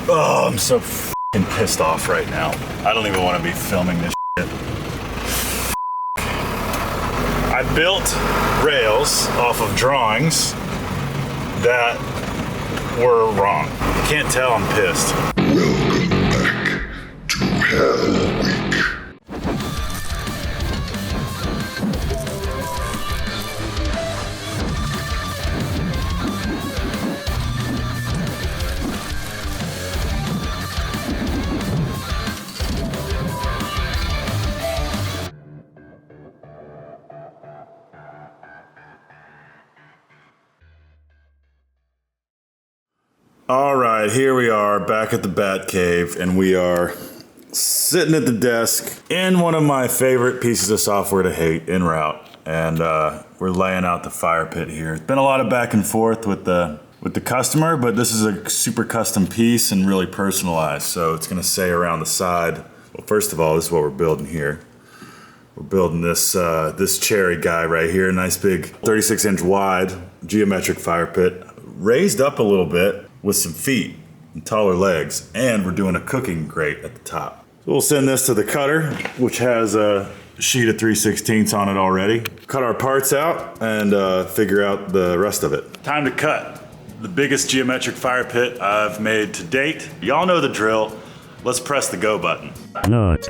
Oh, I'm so f***ing pissed off right now. I don't even want to be filming this shit. I built rails off of drawings that were wrong. You can't tell I'm pissed. Welcome back to Hell Week. All right, here we are back at the Bat Cave, and we are sitting at the desk in one of my favorite pieces of software to hate, En Route, and we're laying out the fire pit here. It's been a lot of back and forth with the customer, but this is a super custom piece and really personalized, so it's gonna say around the side. Well, first of all, this is what we're building here. We're building this this cherry guy right here, nice big 36-inch wide geometric fire pit, raised up a little bit with some feet and taller legs, and we're doing a cooking grate at the top. So we'll send this to the cutter, which has a sheet of 3/16 on it already. Cut our parts out and figure out the rest of it. Time to cut. The biggest geometric fire pit I've made to date. Y'all know the drill. Let's press the go button. Note.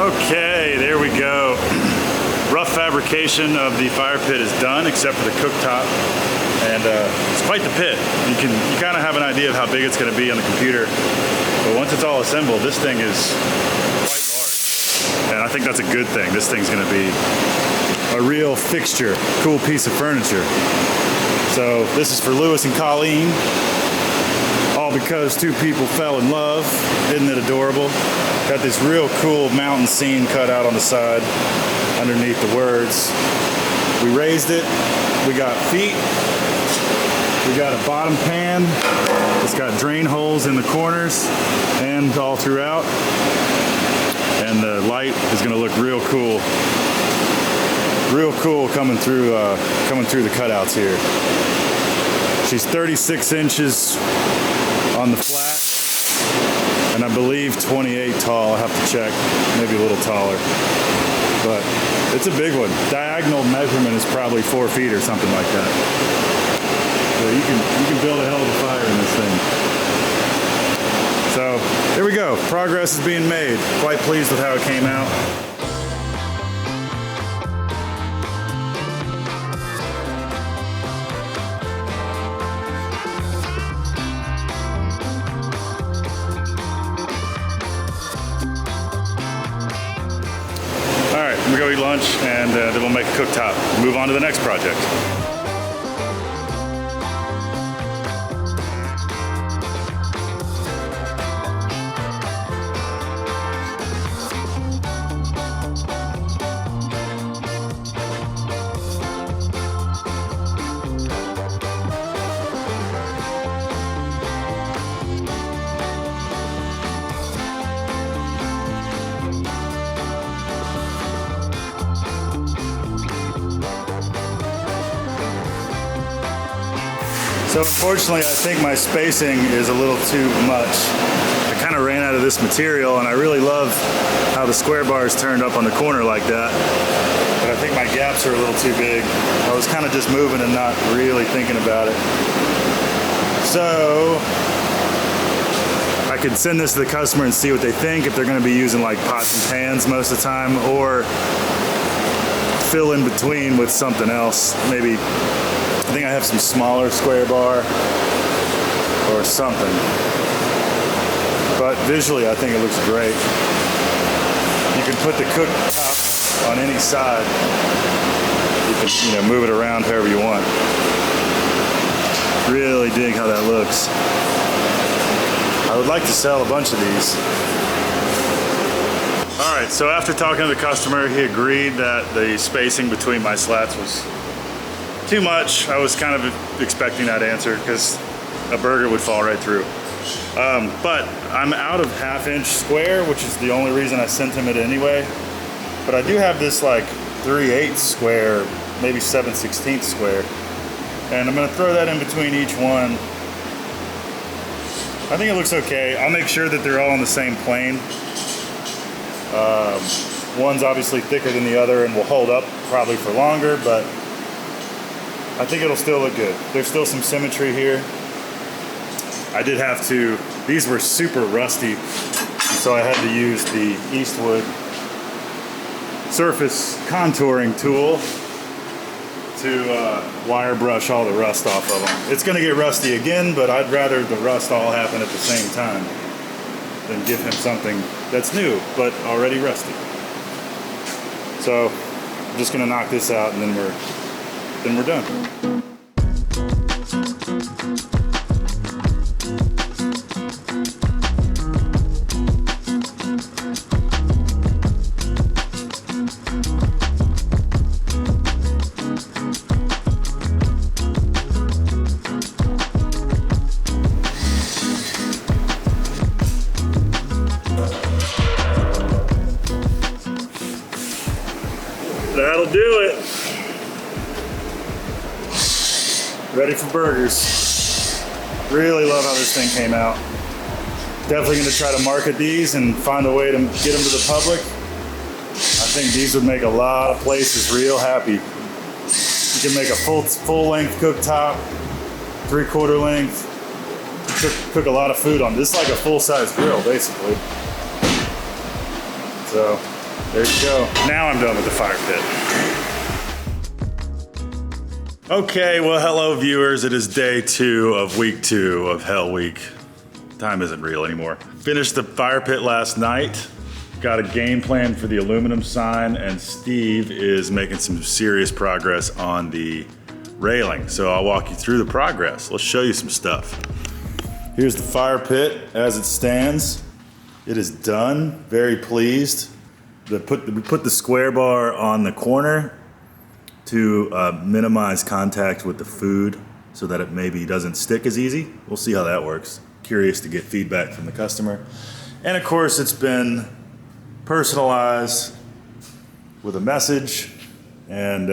Okay, there we go. Rough fabrication of the fire pit is done, except for the cooktop, and it's quite the pit. You kind of have an idea of how big it's going to be on the computer, but once it's all assembled, this thing is quite large, and I think that's a good thing. This thing's going to be a real fixture, cool piece of furniture. So this is for Lewis and Colleen, all because two people fell in love. Isn't it adorable? Got this real cool mountain scene cut out on the side underneath the words. We raised it. We got feet. We got a bottom pan. It's got drain holes in the corners and all throughout. And the light is going to look real cool. Real cool coming through the cutouts here. She's 36 inches on the flat, and I believe 28 tall. I have to check, maybe a little taller, but it's a big one. Diagonal measurement is probably 4 feet or something like that. So you can build a hell of a fire in this thing. So here we go. Progress is being made. Quite pleased with how it came out. bunch, and then we'll make a cooktop. Move on to the next project. So unfortunately, I think my spacing is a little too much. I kind of ran out of this material, and I really love how the square bars turned up on the corner like that. But I think my gaps are a little too big. I was kind of just moving and not really thinking about it. So I could send this to the customer and see what they think, if they're going to be using like pots and pans most of the time, or fill in between with something else. Maybe, I think I have some smaller square bar or something. But visually, I think it looks great. You can put the cooktop on any side. You can, move it around however you want. Really dig how that looks. I would like to sell a bunch of these. All right, so after talking to the customer, he agreed that the spacing between my slats was too much. I was kind of expecting that answer because a burger would fall right through. But I'm out of 1/2 inch square, which is the only reason I sent him it anyway. But I do have this like 3/8 square, maybe 7/16 square. And I'm gonna throw that in between each one. I think it looks okay. I'll make sure that they're all on the same plane. One's obviously thicker than the other and will hold up probably for longer, but I think it'll still look good. There's still some symmetry here. I did have to, these were super rusty, and so I had to use the Eastwood surface contouring tool to wire brush all the rust off of them. It's gonna get rusty again, but I'd rather the rust all happen at the same time than give him something that's new, but already rusty. So I'm just gonna knock this out and then we're done. That'll do it. Ready for burgers. Really love how this thing came out. Definitely gonna try to market these and find a way to get them to the public. I think these would make a lot of places real happy. You can make a full length cooktop, 3/4 length. Cook a lot of food on this. It's like a full-size grill, basically. So there you go. Now I'm done with the fire pit. Okay, well, hello viewers. It is day 2 of week 2 of Hell Week. Time isn't real anymore. Finished the fire pit last night. Got a game plan for the aluminum sign, and Steve is making some serious progress on the railing. So I'll walk you through the progress. Let's show you some stuff. Here's the fire pit as it stands. It is done. Very pleased. We put the square bar on the corner to minimize contact with the food so that it maybe doesn't stick as easy. We'll see how that works. Curious to get feedback from the customer. And of course, it's been personalized with a message, and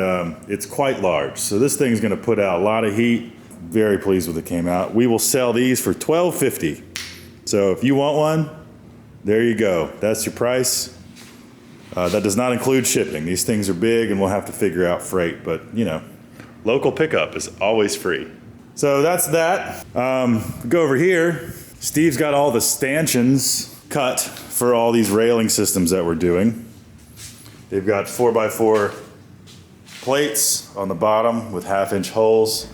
it's quite large. So this thing's gonna put out a lot of heat. Very pleased with it came out. We will sell these for $12.50. So if you want one, there you go. That's your price. That does not include shipping. These things are big and we'll have to figure out freight, but local pickup is always free. So that's that. Go over here. Steve's got all the stanchions cut for all these railing systems that we're doing. They've got 4x4 plates on the bottom with 1/2 inch holes.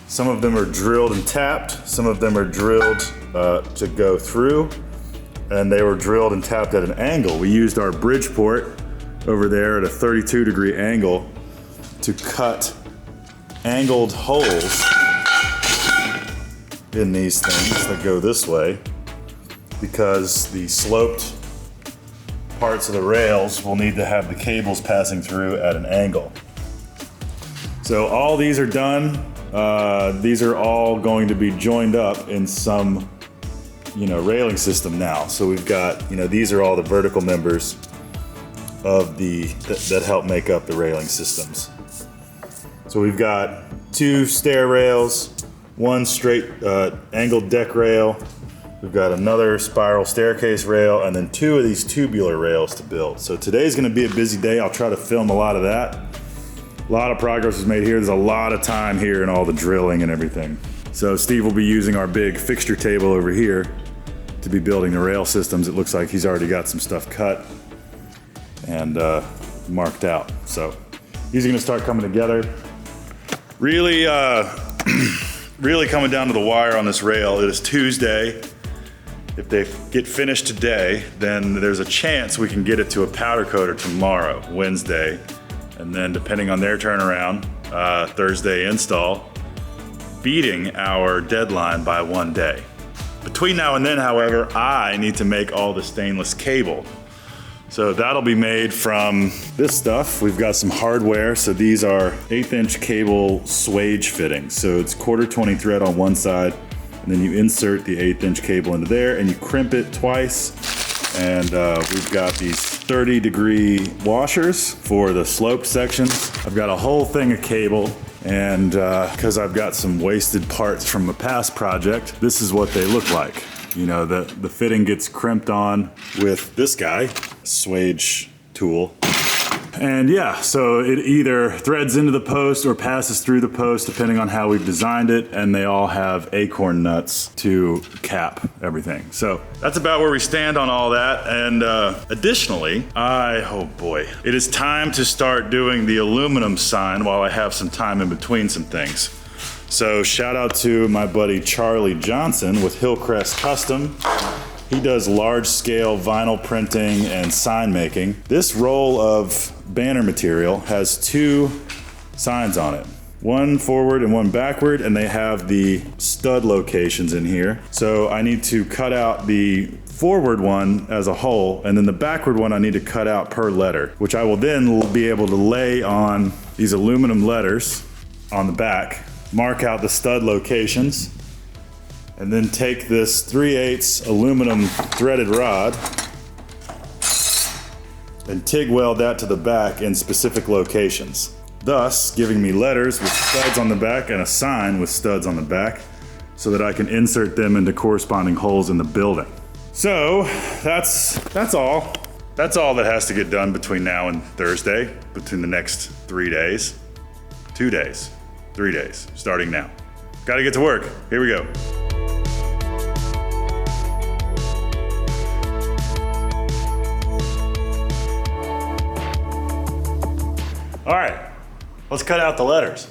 Some of them are drilled and tapped. Some of them are drilled to go through. And they were drilled and tapped at an angle. We used our Bridgeport over there at a 32-degree angle to cut angled holes in these things that go this way, because the sloped parts of the rails will need to have the cables passing through at an angle. So all these are done. These are all going to be joined up in some, railing system now. So we've got, these are all the vertical members of that help make up the railing systems. So we've got 2 stair rails, 1 straight angled deck rail. We've got another spiral staircase rail, and then 2 of these tubular rails to build. So today's gonna be a busy day. I'll try to film a lot of that. A lot of progress was made here. There's a lot of time here and all the drilling and everything. So Steve will be using our big fixture table over here to be building the rail systems. It looks like he's already got some stuff cut and marked out. So these are gonna start coming together. Really, really coming down to the wire on this rail. It is Tuesday. If they get finished today, then there's a chance we can get it to a powder coater tomorrow, Wednesday. And then depending on their turnaround, Thursday install, beating our deadline by 1 day. Between now and then, however, I need to make all the stainless cable. So that'll be made from this stuff. We've got some hardware. So these are 1/8" cable swage fittings. So it's 1/4 thread on one side, and then you insert the 1/8" cable into there and you crimp it twice. And we've got these 30-degree washers for the sloped sections. I've got a whole thing of cable, and because I've got some wasted parts from a past project, this is what they look like. The fitting gets crimped on with this guy, swage tool. And yeah, so it either threads into the post or passes through the post depending on how we've designed it, and they all have acorn nuts to cap everything. So that's about where we stand on all that. And additionally, oh boy, it is time to start doing the aluminum sign while I have some time in between some things. So shout out to my buddy Charlie Johnson with Hillcrest Custom. He does large scale vinyl printing and sign making. This roll of banner material has 2 signs on it. One forward and one backward, and they have the stud locations in here. So I need to cut out the forward one as a whole, and then the backward one I need to cut out per letter, which I will then be able to lay on these aluminum letters on the back, mark out the stud locations, and then take this 3/8 aluminum threaded rod and TIG weld that to the back in specific locations, thus giving me letters with studs on the back and a sign with studs on the back so that I can insert them into corresponding holes in the building. So that's all. That's all that has to get done between now and Thursday, between the next 3 days. 2 days, 3 days, starting now. Gotta get to work. Here we go. All right, let's cut out the letters.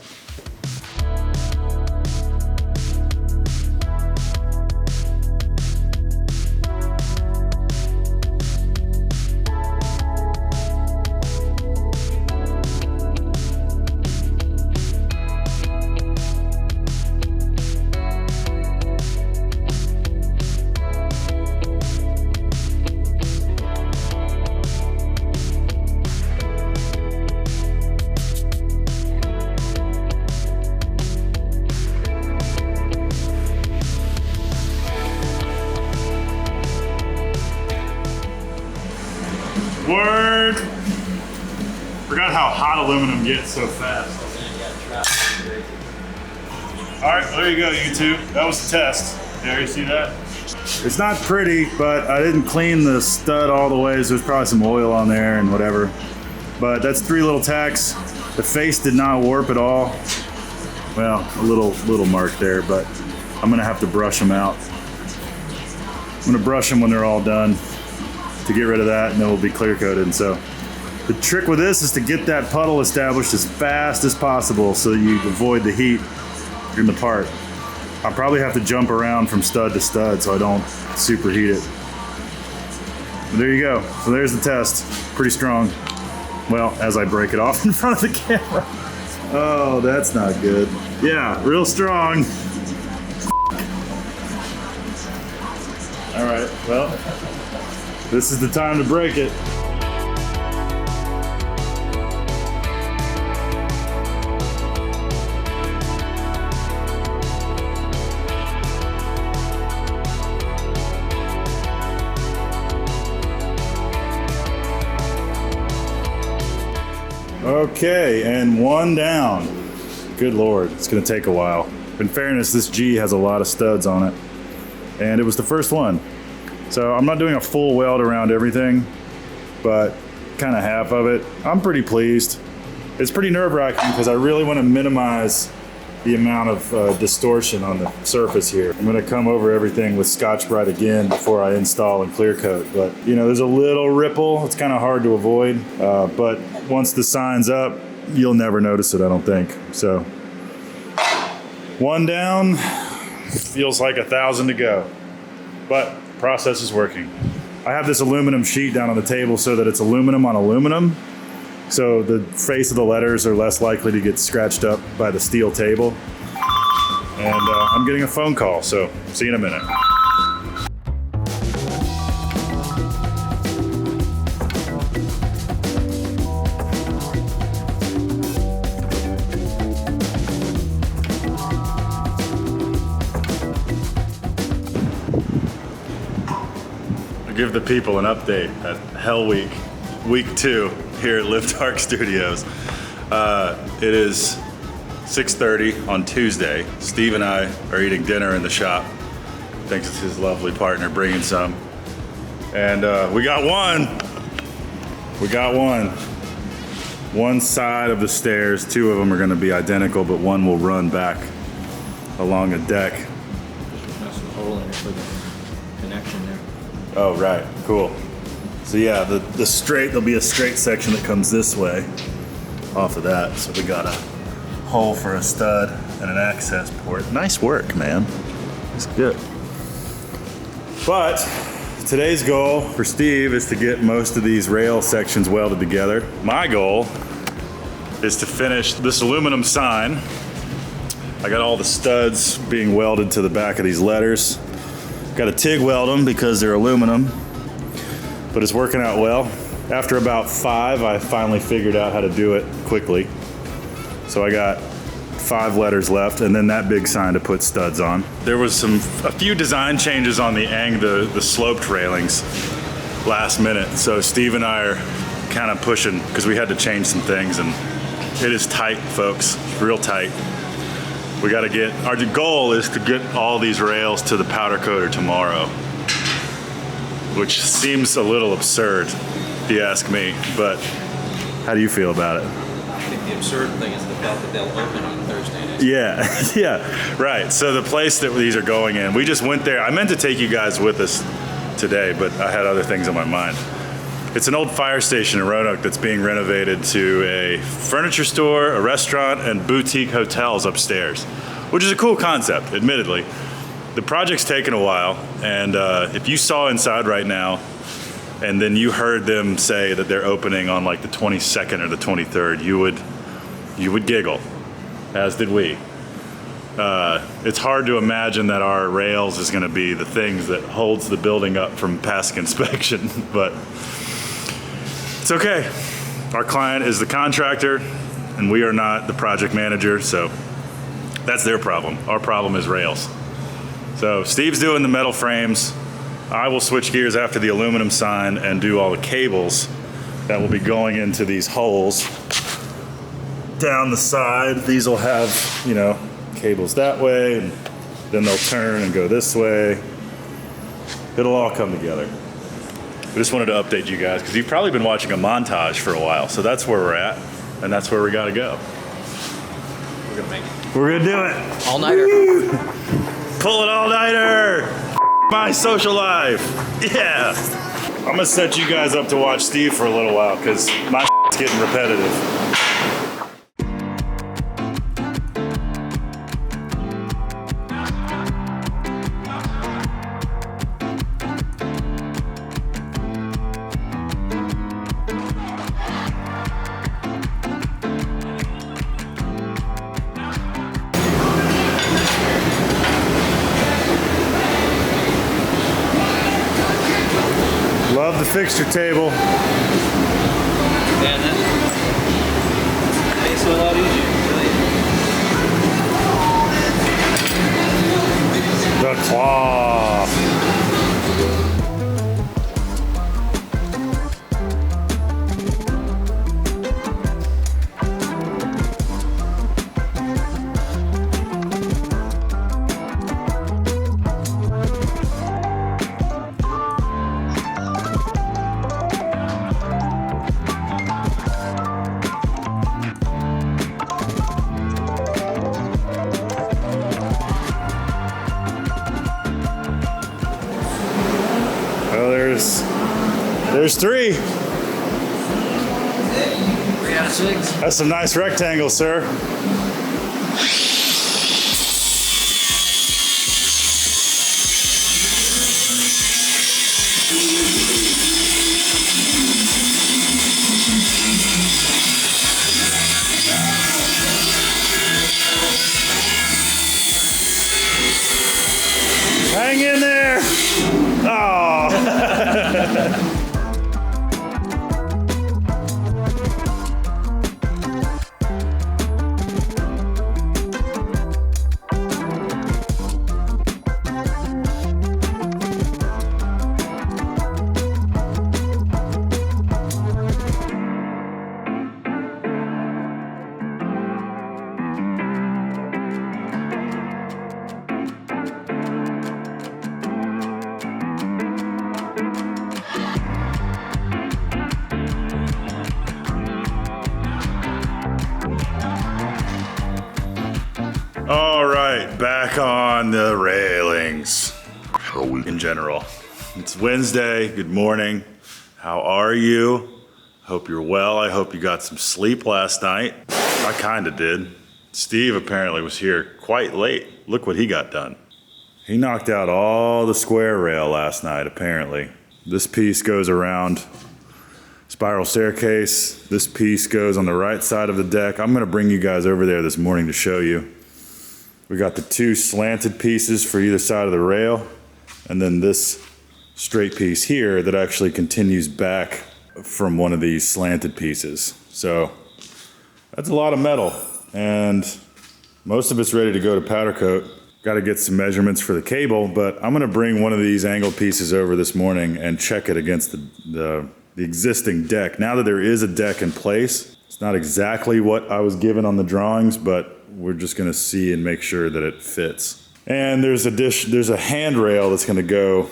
Word! Forgot how hot aluminum gets so fast. Alright, there you go, YouTube. That was the test. There, you see that? It's not pretty, but I didn't clean the stud all the way, so there's probably some oil on there and whatever. But that's 3 little tacks. The face did not warp at all. Well, a little mark there, but I'm gonna have to brush them out. I'm gonna brush them when they're all done to get rid of that, and then we'll be clear coated. And so the trick with this is to get that puddle established as fast as possible so you avoid the heat in the part. I'll probably have to jump around from stud to stud so I don't superheat it. But there you go. So there's the test. Pretty strong. Well, as I break it off in front of the camera. Oh, that's not good. Yeah, real strong. All right, well, this is the time to break it. Okay, and one down. Good Lord, it's gonna take a while. In fairness, this G has a lot of studs on it, and it was the first one. So I'm not doing a full weld around everything, but kind of half of it. I'm pretty pleased. It's pretty nerve-wracking because I really want to minimize the amount of distortion on the surface here. I'm gonna come over everything with Scotch-Brite again before I install and clear coat. But you know, there's a little ripple. It's kind of hard to avoid, but once the sign's up, you'll never notice it, I don't think. So, one down, feels like 1,000 to go. But the process is working. I have this aluminum sheet down on the table so that it's aluminum on aluminum. So the face of the letters are less likely to get scratched up by the steel table. And I'm getting a phone call, so see you in a minute. I'll give the people an update at Hell Week, week 2. Here at Lift Arc Studios. It is 6:30 on Tuesday. Steve and I are eating dinner in the shop. Thanks to his lovely partner bringing some. And we got one. We got one. One side of the stairs, 2 of them are gonna be identical, but one will run back along a deck. That's a hole in it for the connection there. Oh, right, cool. So yeah, the straight, there'll be a straight section that comes this way off of that. So we got a hole for a stud and an access port. Nice work, man. It's good. But today's goal for Steve is to get most of these rail sections welded together. My goal is to finish this aluminum sign. I got all the studs being welded to the back of these letters. Got to TIG weld them because they're aluminum. But it's working out well. After about 5, I finally figured out how to do it quickly. So I got 5 letters left, and then that big sign to put studs on. There was a few design changes on the sloped railings last minute. So Steve and I are kind of pushing because we had to change some things, and it is tight, folks, real tight. We got to get, our goal is to get all these rails to the powder coater tomorrow, which seems a little absurd, if you ask me, but how do you feel about it? I think the absurd thing is the fact that they'll open on Thursday night. Yeah, yeah, right. So the place that these are going in, we just went there. I meant to take you guys with us today, but I had other things on my mind. It's an old fire station in Roanoke that's being renovated to a furniture store, a restaurant, and boutique hotels upstairs, which is a cool concept, admittedly. The project's taken a while, and if you saw inside right now, and then you heard them say that they're opening on like the 22nd or the 23rd, you would giggle, as did we. It's hard to imagine that our rails is going to be the things that holds the building up from passing inspection, but it's okay. Our client is the contractor, and we are not the project manager, so that's their problem. Our problem is rails. So Steve's doing the metal frames. I will switch gears after the aluminum sign and do all the cables that will be going into these holes down the side. These will have, you know, cables that way, and then they'll turn and go this way. It'll all come together. We just wanted to update you guys because you've probably been watching a montage for a while. So that's where we're at, and that's where we gotta go. We're gonna make it. We're gonna do it. All-nighter. Pull it all-nighter. My social life. Yeah. I'm gonna set you guys up to watch Steve for a little while because my it's getting repetitive. fixture table. Yeah, that makes it a lot easier. Really. The claw. There's 3. 3 out of 6. That's some nice rectangles, sir. Hang in there. Oh. All right, back on the railings in general. It's Wednesday, good morning. How are you? Hope you're well. I hope you got some sleep last night. I kinda did. Steve apparently was here quite late. Look what he got done. He knocked out all the square rail last night, apparently. This piece goes around spiral staircase. This piece goes on the right side of the deck. I'm gonna bring you guys over there this morning to show you. We got the 2 slanted pieces for either side of the rail, and then this straight piece here that actually continues back from one of these slanted pieces. So that's a lot of metal, and most of it's ready to go to powder coat. Got to get some measurements for the cable, but I'm gonna bring one of these angled pieces over this morning and check it against the existing deck. Now that there is a deck in place, it's not exactly what I was given on the drawings, but we're just gonna see and make sure that it fits. And there's a handrail that's gonna go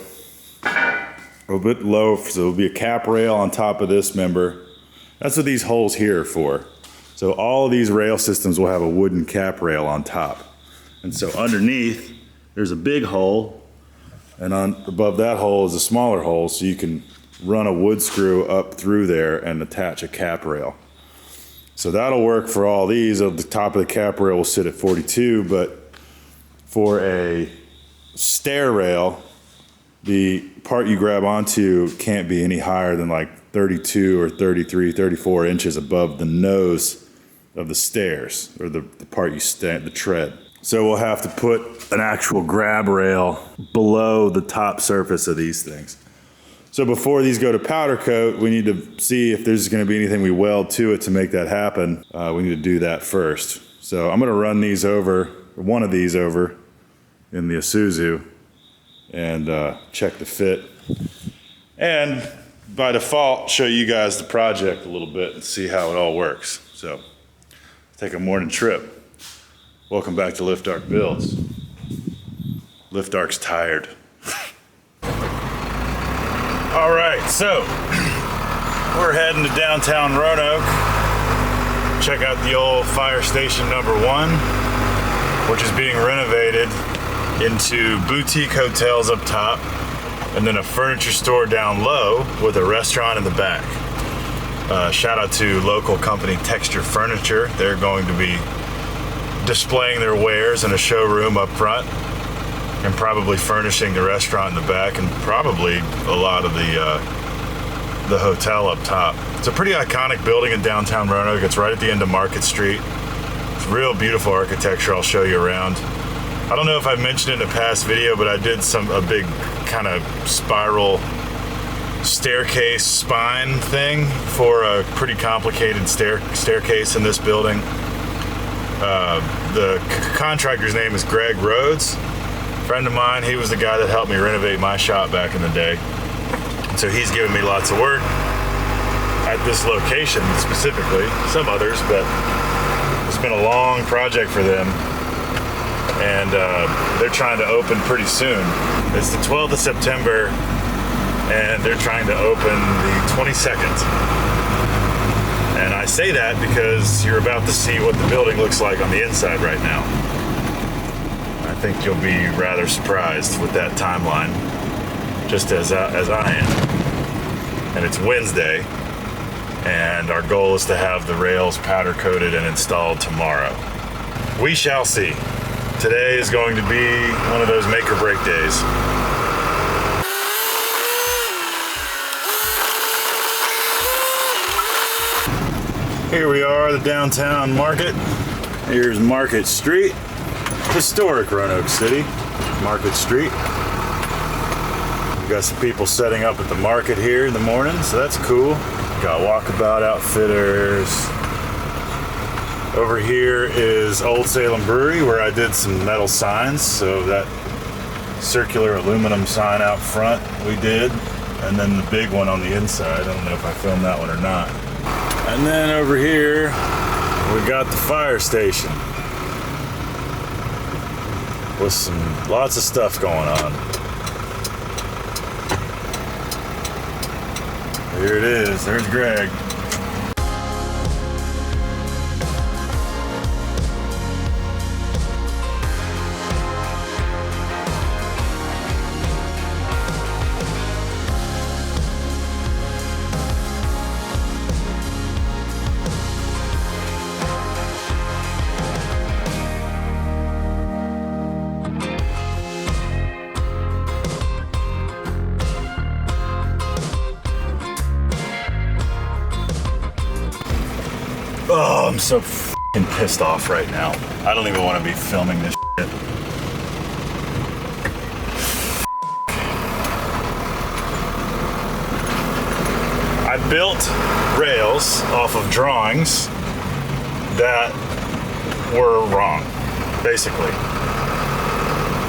a little bit low, so there'll be a cap rail on top of this member. That's what these holes here are for. So all of these rail systems will have a wooden cap rail on top. And so underneath, there's a big hole, and above that hole is a smaller hole, so you can run a wood screw up through there and attach a cap rail. So that'll work for all these. The top of the cap rail will sit at 42, but for a stair rail, the part you grab onto can't be any higher than like 32 or 33, 34 inches above the nose of the stairs, or the part you stand, the tread. So we'll have to put an actual grab rail below the top surface of these things. So before these go to powder coat, we need to see if there's gonna be anything we weld to it to make that happen. We need to do that first. So I'm gonna run these over, or one of these over in the Isuzu and check the fit. And by default, show you guys the project a little bit and see how it all works. So take a morning trip. Welcome back to Lift Arc Builds. Lift Arc's tired. All right, so we're heading to downtown Roanoke. Check out the old fire station number 1, which is being renovated into boutique hotels up top, and then a furniture store down low with a restaurant in the back. Shout out to local company Texture Furniture. They're going to be displaying their wares in a showroom up front, and probably furnishing the restaurant in the back, and probably a lot of the hotel up top. It's a pretty iconic building in downtown Roanoke. It's right at the end of Market Street. It's real beautiful architecture. I'll show you around. I don't know if I mentioned it in a past video, but I did a big kind of spiral staircase spine thing for a pretty complicated staircase in this building. The contractor's name is Greg Rhodes. Friend of mine, he was the guy that helped me renovate my shop back in the day. So he's given me lots of work at this location specifically, some others, but it's been a long project for them. And they're trying to open pretty soon. It's the 12th of September, and they're trying to open the 22nd. And I say that because you're about to see what the building looks like on the inside right now. I think you'll be rather surprised with that timeline, just as I am. And it's Wednesday, and our goal is to have the rails powder coated and installed tomorrow. We shall see. Today is going to be one of those make or break days. Here we are, the downtown market. Here's Market Street. Historic Roanoke City, Market Street. We've got some people setting up at the market here in the morning, so that's cool. Got Walkabout Outfitters. Over here is Old Salem Brewery, where I did some metal signs. So that circular aluminum sign out front we did, and then the big one on the inside. I don't know if I filmed that one or not. And then over here, we got the fire station with lots of stuff going on. Here it is, there's Greg. Oh, I'm so f***ing pissed off right now. I don't even want to be filming this shit. I built rails off of drawings that were wrong, basically.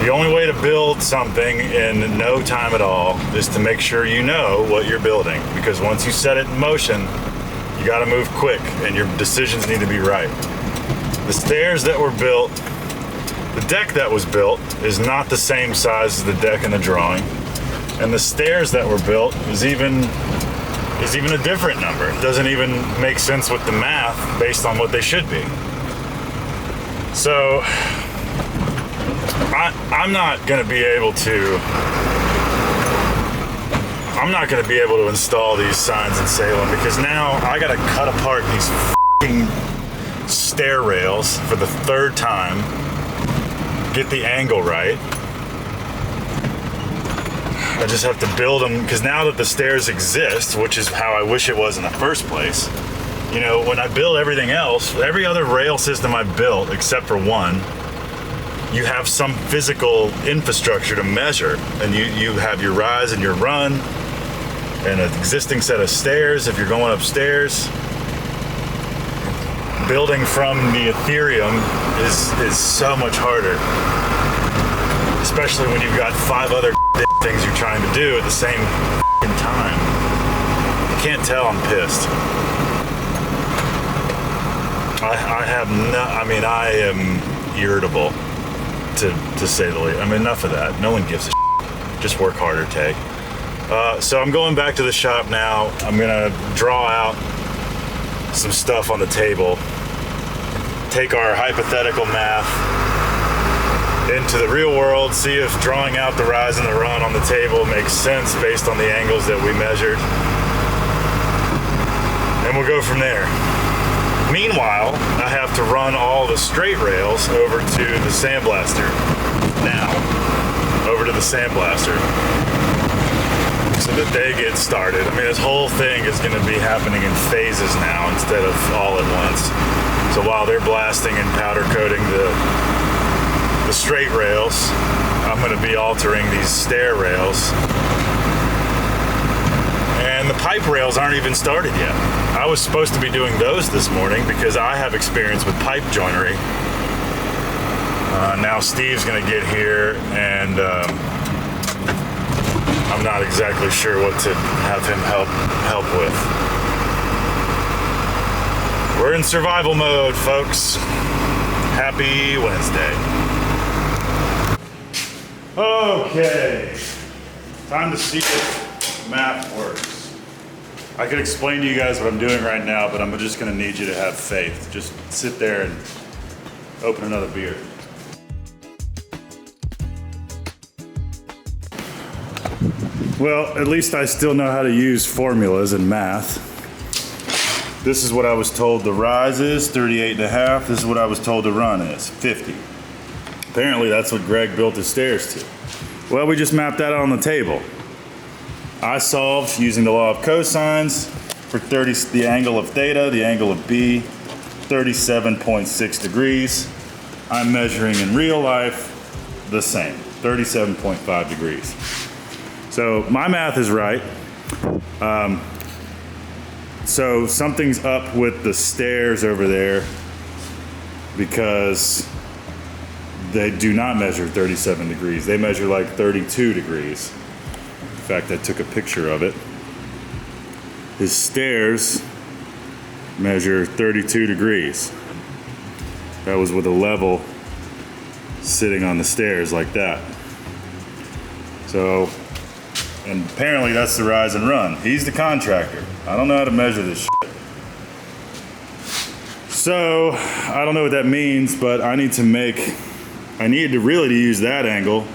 The only way to build something in no time at all is to make sure you know what you're building, because once you set it in motion, you gotta move quick and your decisions need to be right. The stairs that were built, the deck that was built is not the same size as the deck in the drawing. And the stairs that were built is even a different number. It doesn't even make sense with the math based on what they should be. So, I'm not gonna be able to install these signs in Salem, because now I gotta cut apart these f***ing stair rails for the third time, get the angle right. I just have to build them, because now that the stairs exist, which is how I wish it was in the first place, you know, when I build everything else, every other rail system I've built, except for one, you have some physical infrastructure to measure, and you have your rise and your run, and an existing set of stairs if you're going upstairs. Building from the Ethereum is so much harder, especially when you've got 5 other things you're trying to do at the same time. You can't tell I'm pissed. I am irritable, to say the least. I mean, enough of that. No one gives a shit. Just work harder, Tay. So I'm going back to the shop now. I'm gonna draw out some stuff on the table, take our hypothetical math into the real world, see if drawing out the rise and the run on the table makes sense based on the angles that we measured, and we'll go from there. Meanwhile, I have to run all the straight rails over to the sandblaster now, over to the sandblaster, so that they get started. I mean, this whole thing is going to be happening in phases now instead of all at once. So while they're blasting and powder coating the straight rails, I'm going to be altering these stair rails And the pipe rails aren't even started yet. I was supposed to be doing those this morning because I have experience with pipe joinery. Now Steve's gonna get here, and I'm not exactly sure what to have him help with. We're in survival mode, folks. Happy Wednesday. Okay, time to see if math works. I could explain to you guys what I'm doing right now, but I'm just gonna need you to have faith. Just sit there and open another beer. Well, at least I still know how to use formulas in math. This is what I was told the rise is, 38.5. This is what I was told the run is, 50. Apparently that's what Greg built his stairs to. Well, we just mapped that out on the table. I solved using the law of cosines for the angle of theta, the angle of B, 37.6 degrees. I'm measuring in real life the same, 37.5 degrees. So my math is right. So something's up with the stairs over there because they do not measure 37 degrees. They measure like 32 degrees. In fact, I took a picture of it. His stairs measure 32 degrees. That was with a level sitting on the stairs like that. So, and apparently that's the rise and run. He's the contractor. I don't know how to measure this shit. So, I don't know what that means, but I need to really use that angle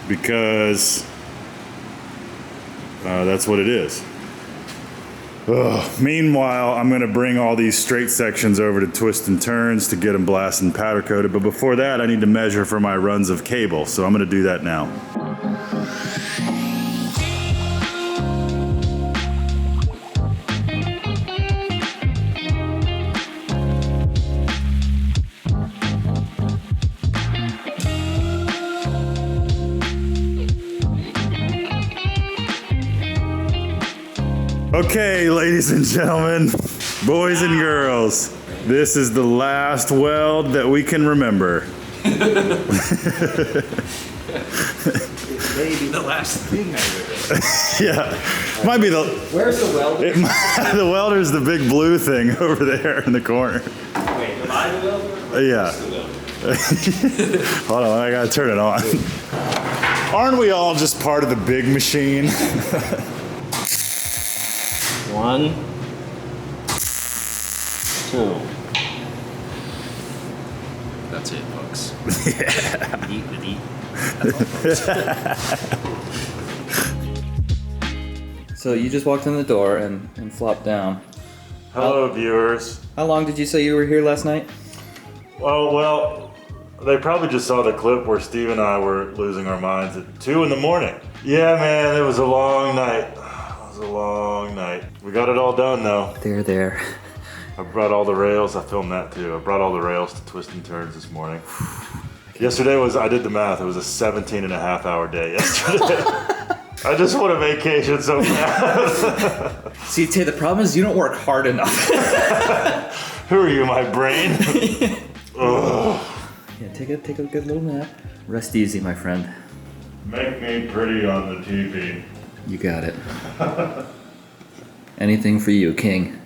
because that's what it is. Ugh. Meanwhile, I'm gonna bring all these straight sections over to twist and turns to get them blasted and powder coated, but before that I need to measure for my runs of cable, so I'm gonna do that now. Okay, ladies and gentlemen, boys and girls, this is the last weld that we can remember. Maybe the last thing I remember. Yeah, might be the. Where's the welder? The welder's the big blue thing over there in the corner. Wait, am I the welder? Yeah. Hold on, I gotta turn it on. Aren't we all just part of the big machine? 1, 2. That's it, folks. Yeah. Eat with eat. So you just walked in the door and flopped down. Hello, viewers. How long did you say you were here last night? Well, they probably just saw the clip where Steve and I were losing our minds at 2 in the morning. Yeah, man, it was a long night. It was a long night. We got it all done though. They're there. I brought all the rails. I filmed that too. I brought all the rails to twist and turns this morning. Yesterday I did the math. It was a 17.5-hour day yesterday. I just want a vacation so bad. See, Tay, the problem is you don't work hard enough. Who are you, my brain? Ugh. Yeah, take a good little nap. Rest easy, my friend. Make me pretty on the TV. You got it. Anything for you, King.